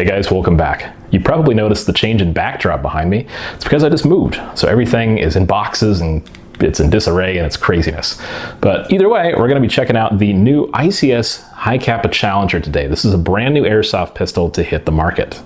Hey guys, welcome back. You probably noticed the change in backdrop behind me. It's because I just moved. So everything is in boxes and it's in disarray and it's craziness. But either way, we're going to be checking out the new ICS Hi-Capa Challenger today. This is a brand new airsoft pistol to hit the market.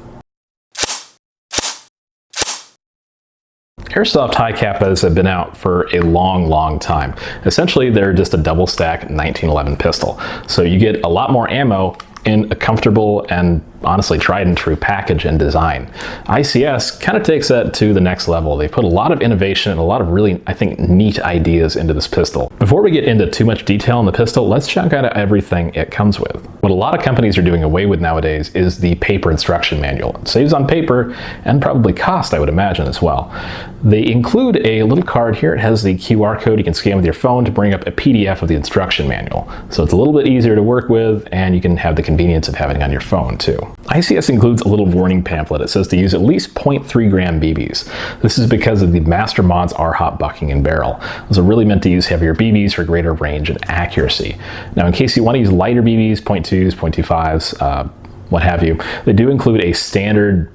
Airsoft Hi-Capas have been out for a long time. Essentially, they're just a double stack 1911 pistol. So you get a lot more ammo in a comfortable and honestly tried and true package and design. ICS kind of takes that to the next level. They put a lot of innovation and a lot of really, I think, neat ideas into this pistol. Before we get into too much detail on the pistol, let's check out everything it comes with. What a lot of companies are doing away with nowadays is the paper instruction manual. It saves on paper and probably cost, I would imagine, as well. They include a little card here. It has the QR code you can scan with your phone to bring up a PDF of the instruction manual. So it's a little bit easier to work with, and you can have the convenience of having it on your phone too. ICS includes a little warning pamphlet. It says to use at least 0.3 gram BBs. This is because of the Master Mod's R-Hop bucking and barrel. Those are really meant to use heavier BBs for greater range and accuracy. Now, in case you want to use lighter BBs, 0.2s, 0.25s, what have you, they do include a standard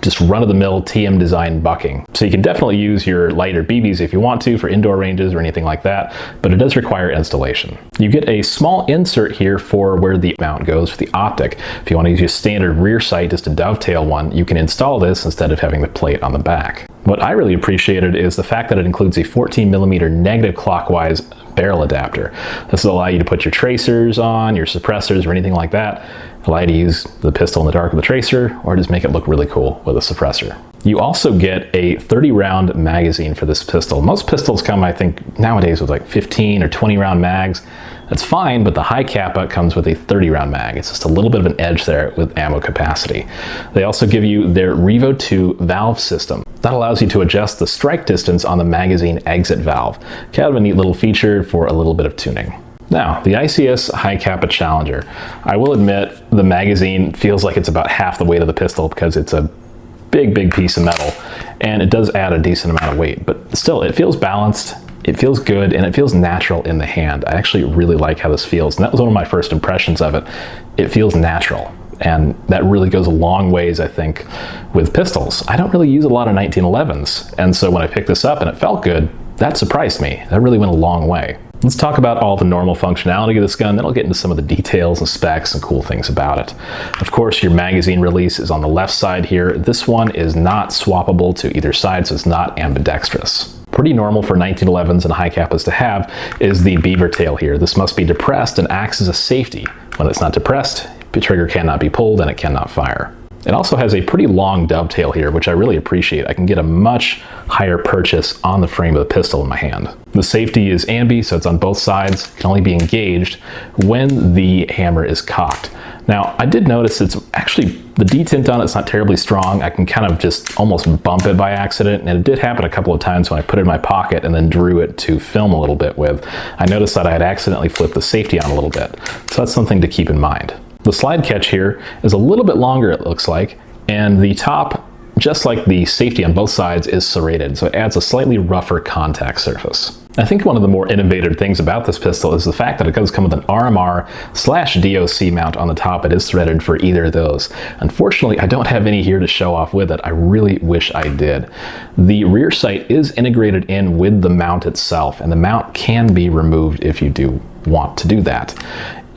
just run-of-the-mill TM design bucking. So you can definitely use your lighter BBs if you want to for indoor ranges or anything like that, but it does require installation. You get a small insert here for where the mount goes for the optic. If you want to use your standard rear sight just to dovetail one, you can install this instead of having the plate on the back. What I really appreciated is the fact that it includes a 14mm negative clockwise barrel adapter. This will allow you to put your tracers on, your suppressors, or anything like that. Allow you to use the pistol in the dark with a tracer, or just make it look really cool with a suppressor. You also get a 30-round magazine for this pistol. Most pistols come, I think, nowadays with like 15 or 20-round mags. That's fine, but the Hi-Capa comes with a 30-round mag. It's just a little bit of an edge there with ammo capacity. They also give you their Revo 2 valve system. That allows you to adjust the strike distance on the magazine exit valve. Kind of a neat little feature for a little bit of tuning. Now, the ICS Hi-Capa Challenger. I will admit the magazine feels like it's about half the weight of the pistol because it's a big piece of metal, and it does add a decent amount of weight, but still, it feels balanced, it feels good, and it feels natural in the hand. I actually really like how this feels, and that was one of my first impressions of it. It feels natural, and that really goes a long ways, I think, with pistols. I don't really use a lot of 1911s, and so when I picked this up and it felt good, that surprised me. That really went a long way. Let's talk about all the normal functionality of this gun, then I'll get into some of the details and specs and cool things about it. Of course, your magazine release is on the left side here. This one is not swappable to either side, so it's not ambidextrous. Pretty normal for 1911s and Hi-Capas to have is the beaver tail here. This must be depressed and acts as a safety. When it's not depressed, the trigger cannot be pulled and it cannot fire. It also has a pretty long dovetail here, which I really appreciate. I can get a much higher purchase on the frame of the pistol in my hand. The safety is ambi, so it's on both sides. It can only be engaged when the hammer is cocked. Now, I did notice it's actually, the detint on it's not terribly strong. I can kind of just almost bump it by accident, and it did happen a couple of times when I put it in my pocket and then drew it to film a little bit with. I noticed that I had accidentally flipped the safety on a little bit, so that's something to keep in mind. The slide catch here is a little bit longer, it looks like, and the top, just like the safety on both sides, is serrated, so it adds a slightly rougher contact surface. I think one of the more innovative things about this pistol is the fact that it does come with an RMR/DOC mount on the top. It is threaded for either of those. Unfortunately, I don't have any here to show off with it. I really wish I did. The rear sight is integrated in with the mount itself, and the mount can be removed if you do want to do that.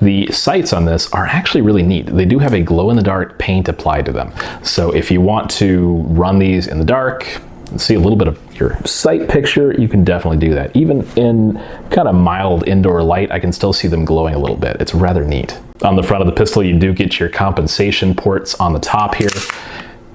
The sights on this are actually really neat. They do have a glow-in-the-dark paint applied to them. So if you want to run these in the dark and see a little bit of your sight picture, you can definitely do that. Even in kind of mild indoor light, I can still see them glowing a little bit. It's rather neat. On the front of the pistol, you do get your compensation ports on the top here.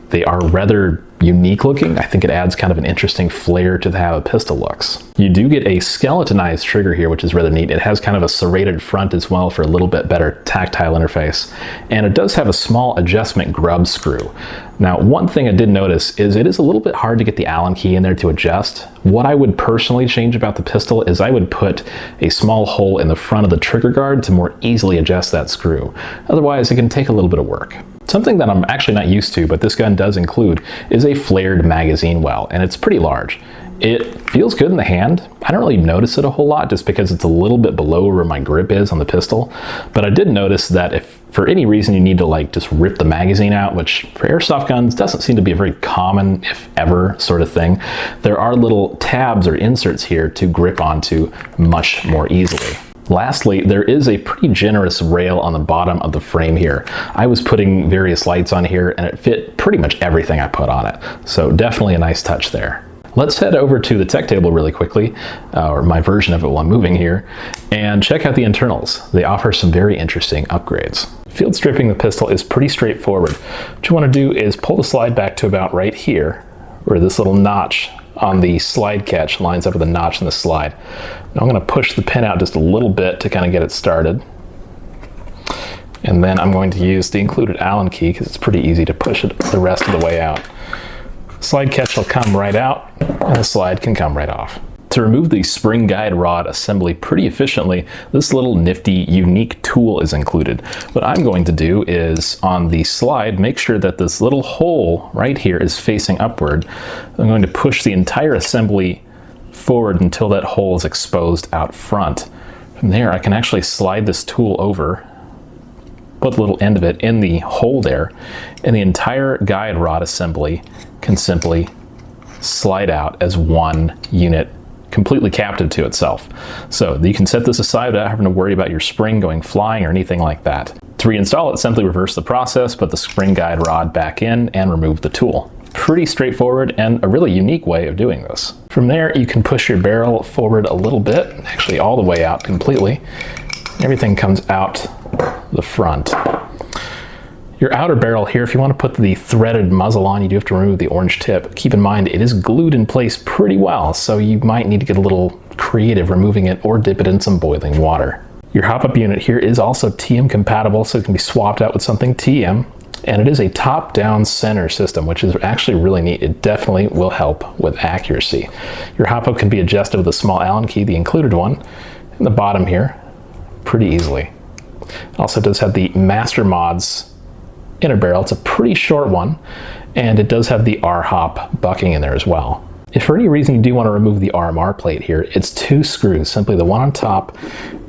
They are rather unique looking. I think it adds kind of an interesting flair to how a pistol looks. You do get a skeletonized trigger here, which is rather neat. It has kind of a serrated front as well for a little bit better tactile interface. And it does have a small adjustment grub screw. Now, one thing I did notice is it is a little bit hard to get the Allen key in there to adjust. What I would personally change about the pistol is I would put a small hole in the front of the trigger guard to more easily adjust that screw. Otherwise, it can take a little bit of work. Something that I'm actually not used to, but this gun does include, is a flared magazine well, and it's pretty large. It feels good in the hand. I don't really notice it a whole lot just because it's a little bit below where my grip is on the pistol. But I did notice that if for any reason you need to like just rip the magazine out, which for airsoft guns doesn't seem to be a very common, if ever, sort of thing, there are little tabs or inserts here to grip onto much more easily. Lastly, there is a pretty generous rail on the bottom of the frame here. I was putting various lights on here and it fit pretty much everything I put on it. So definitely a nice touch there. Let's head over to the tech table really quickly, or my version of it while I'm moving here, and check out the internals. They offer some very interesting upgrades. Field stripping the pistol is pretty straightforward. What you want to do is pull the slide back to about right here, where this little notch on the slide catch lines up with the notch in the slide. Now I'm going to push the pin out just a little bit to kind of get it started. And then I'm going to use the included Allen key because it's pretty easy to push it the rest of the way out. Slide catch will come right out and the slide can come right off. To remove the spring guide rod assembly pretty efficiently, this little nifty unique tool is included. What I'm going to do is on the slide, make sure that this little hole right here is facing upward. I'm going to push the entire assembly forward until that hole is exposed out front. From there, I can actually slide this tool over, put the little end of it in the hole there, and the entire guide rod assembly can simply slide out as one unit, completely captive to itself. So you can set this aside without having to worry about your spring going flying or anything like that. To reinstall it, simply reverse the process, put the spring guide rod back in and remove the tool. Pretty straightforward and a really unique way of doing this. From there, you can push your barrel forward a little bit, actually all the way out completely. Everything comes out the front. Your outer barrel here, if you want to put the threaded muzzle on, you do have to remove the orange tip. Keep in mind, it is glued in place pretty well, so you might need to get a little creative removing it or dip it in some boiling water. Your hop-up unit here is also TM compatible, so it can be swapped out with something TM, and it is a top-down center system, which is actually really neat. It definitely will help with accuracy. Your hop-up can be adjusted with a small Allen key, the included one, in the bottom here, pretty easily. It also does have the Master Mods inner barrel. It's a pretty short one, and it does have the R-hop bucking in there as well. If for any reason you do want to remove the RMR plate here, it's two screws, simply the one on top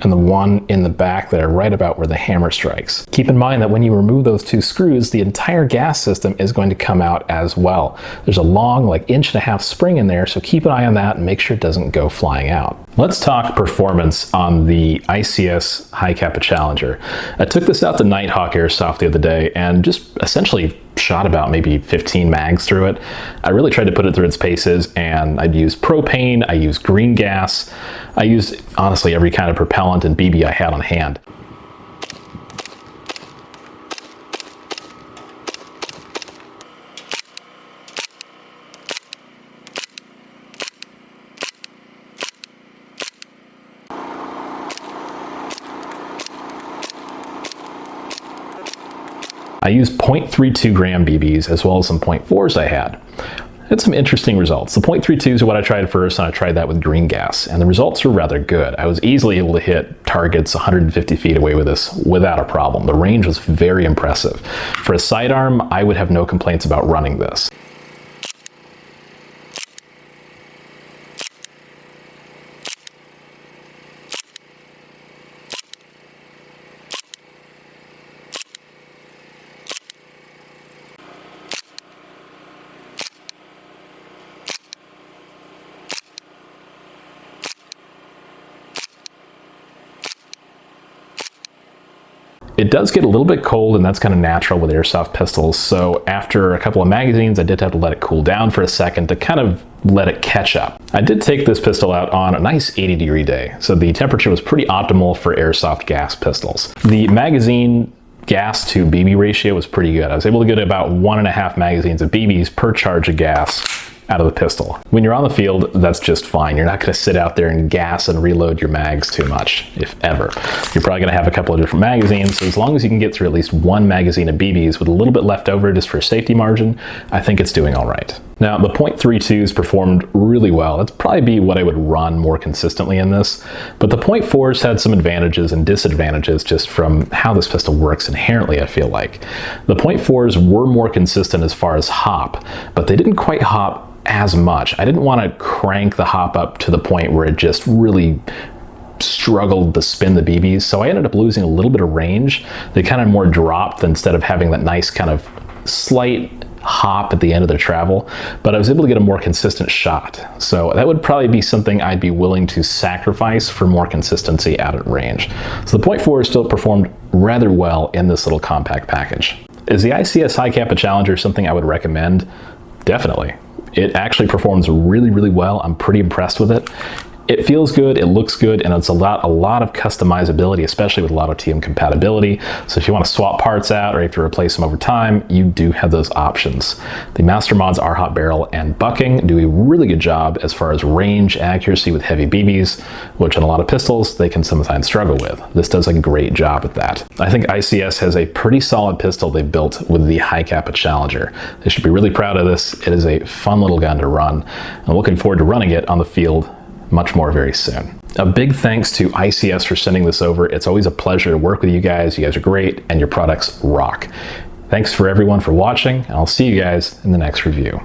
and the one in the back that are right about where the hammer strikes. Keep in mind that when you remove those two screws, the entire gas system is going to come out as well. There's a long, like 1.5 inch spring in there, so keep an eye on that and make sure it doesn't go flying out. Let's talk performance on the ICS Hi-Capa Challenger. I took this out to Nighthawk Airsoft the other day and just essentially shot about maybe 15 mags through it. I really tried to put it through its paces, and I'd use propane, I used green gas, I used honestly every kind of propellant and BB I had on hand. I used 0.32 gram BBs as well as some 0.4s I had. Had some interesting results. The 0.32s are what I tried first, and I tried that with green gas, and the results were rather good. I was easily able to hit targets 150 feet away with this without a problem. The range was very impressive. For a sidearm, I would have no complaints about running this. It does get a little bit cold, and that's kind of natural with airsoft pistols, so after a couple of magazines I did have to let it cool down for a second to kind of let it catch up. I did take this pistol out on a nice 80-degree day, so the temperature was pretty optimal for airsoft gas pistols. The magazine gas to BB ratio was pretty good. I was able to get about 1.5 magazines of BBs per charge of gas out of the pistol. When you're on the field, that's just fine. You're not going to sit out there and gas and reload your mags too much, if ever. You're probably going to have a couple of different magazines, so as long as you can get through at least one magazine of BBs with a little bit left over just for a safety margin, I think it's doing all right. Now, the .32s performed really well. That'd probably be what I would run more consistently in this, but the .4s had some advantages and disadvantages just from how this pistol works inherently, I feel like. The .4s were more consistent as far as hop, but they didn't quite hop as much. I didn't want to crank the hop up to the point where it just really struggled to spin the BBs, so I ended up losing a little bit of range. They kind of more dropped instead of having that nice kind of slight hop at the end of their travel, but I was able to get a more consistent shot. So that would probably be something I'd be willing to sacrifice for more consistency out at range. So the .4 still performed rather well in this little compact package. Is the ICS Hi-Capa Challenger something I would recommend? Definitely. It actually performs really, really well. I'm pretty impressed with it. It feels good, it looks good, and it's a lot of customizability, especially with Lotto TM compatibility. So if you want to swap parts out or you have to replace them over time, you do have those options. The master mods are hot barrel and bucking do a really good job as far as range accuracy with heavy BBs, which on a lot of pistols they can sometimes struggle with. This does a great job at that. I think ICS has a pretty solid pistol they built with the Hi-Capa Challenger. They should be really proud of this. It is a fun little gun to run. I'm looking forward to running it on the field much more very soon. A big thanks to ICS for sending this over. It's always a pleasure to work with you guys. You guys are great and your products rock. Thanks for everyone for watching, and I'll see you guys in the next review.